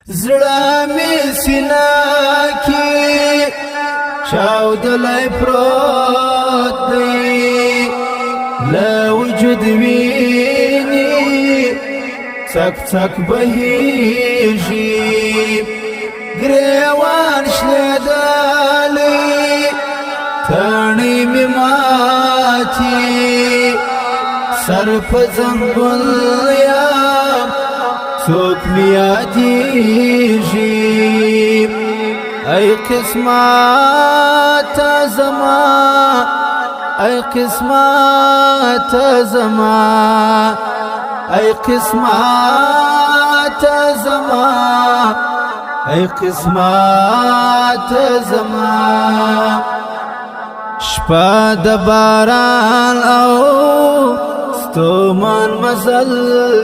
زړه می سینا کې چاودلای پروت دی له وجود ویني څک څک بهیږي ګریوان شلېدلی تڼۍ مې ماتي سر په زنګون یم څوک مې یادېږي ای قسمت زما ای قسمت زما ای قسمت زما ای قسمت زما شپه د باران او ستومان مزل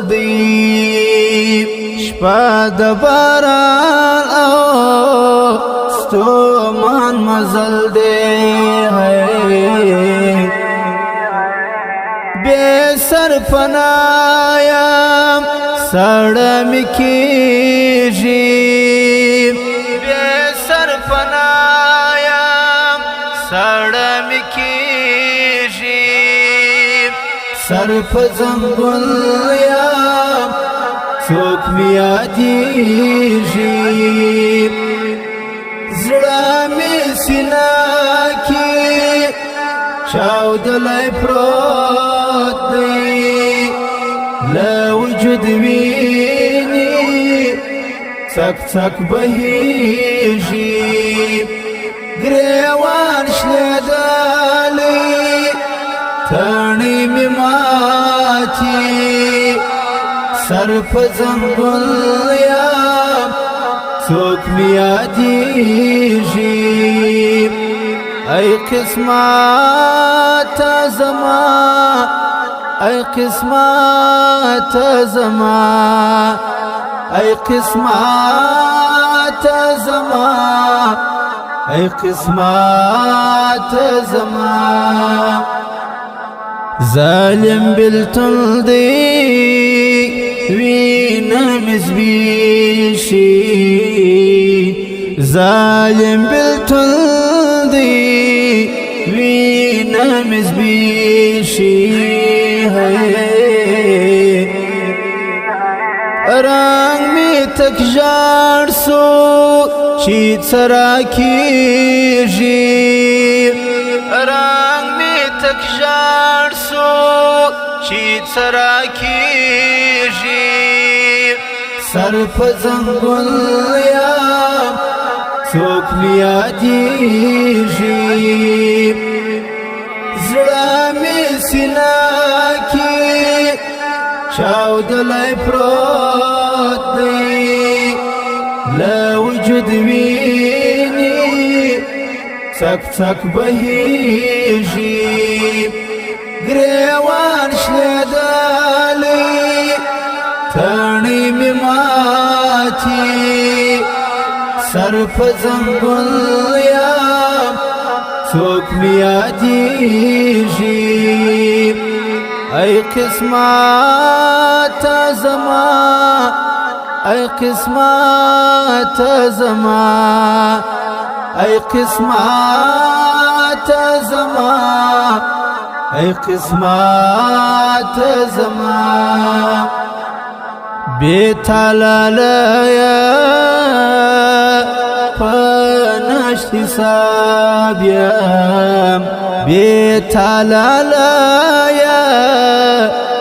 دی شپه د باران او ستومان مزل دی بے سر پنایم سړه مې کېږي بے سر پنایم سړه مې کېږي سر په زنګون یم څوک مې یادېږي زړه مې سینه کې چاودلی پروت دی له وجود ویني څک څک بهیږي ګریوان شلېدلی تڼۍ مې ماتي سر په زنګون یم څوک مې یادېږي ای قسمت زما ای قسمت زما ای قسمت زما ای قسمت زما ظالم بلتل دی وینم زبیشی ظالم بلتل دی وینم زبیشی رنگ می تک ژړ سو چې څرا کیږي رنگ می تک ژړ سو چې څرا کیږي سر په زنګون یم څوک مې یادېږي زړه مې سینه کې چاودلی پروت دی له وجود ویني څک څک بهیږي ګریوان شلېدلی تڼۍ مې ماتي سر په زنګون یم څوک مې یادېږي ای قسمت زما ای قسمت زما ای قسمت زما ای قسمت زما بے تلاله پنشت حساب یم بے تلاله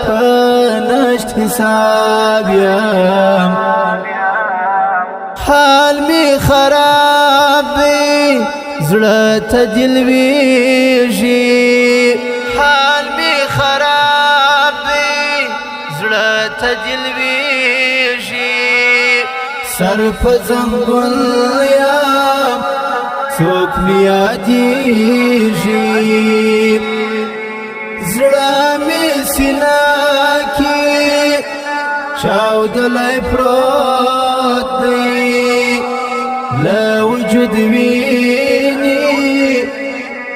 پنشت حساب یم حال می خراب دی زړه ته دل ویږي حال می خراب دی زړه ته دل ویږي سر په زنګون یم څوک مې یادېږي زړه مې سینه کې چاودلی پروت دی له وجود ویني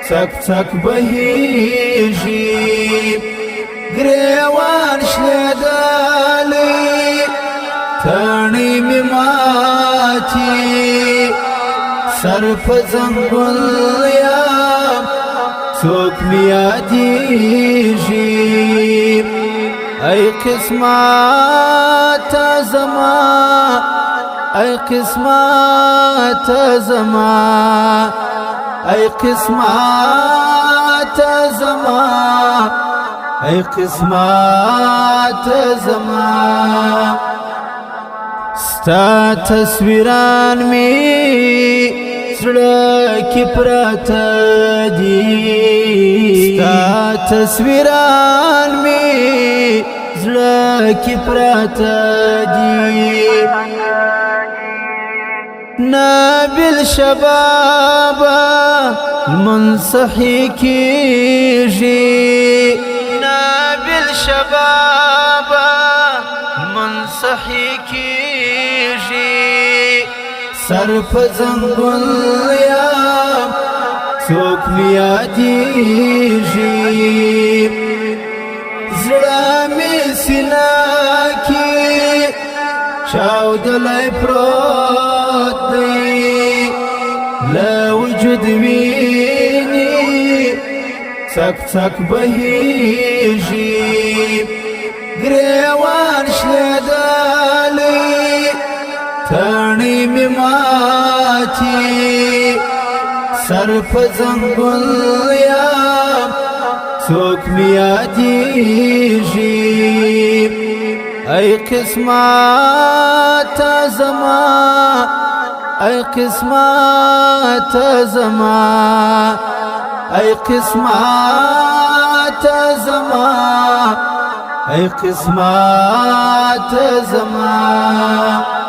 څک څک بهیږي ګریوان شلېدلی تڼۍ مې سر په زنګون یم څوک مې یادېږي ای قسمت زما ای قسمت زما ای قسمت زما ای قسمت زما ستا تصویران می زړه کې پراته دي ستا تصویران می زړه کې پراته دي نابل شباب منصحي کیږي نابل شباب منصحي کیږي سر په زنګون یم څوک مې یادېږي زړه مې سینه کې چاودلی پروت دی له وجود ویني څک څک بهیږي ګریوان شلېدلی تڼۍ مې ماتي سر په زنګون یم څوک مې یادېږي ای قسمت زما ای قسمت زما ای قسمت زما ای قسمت زما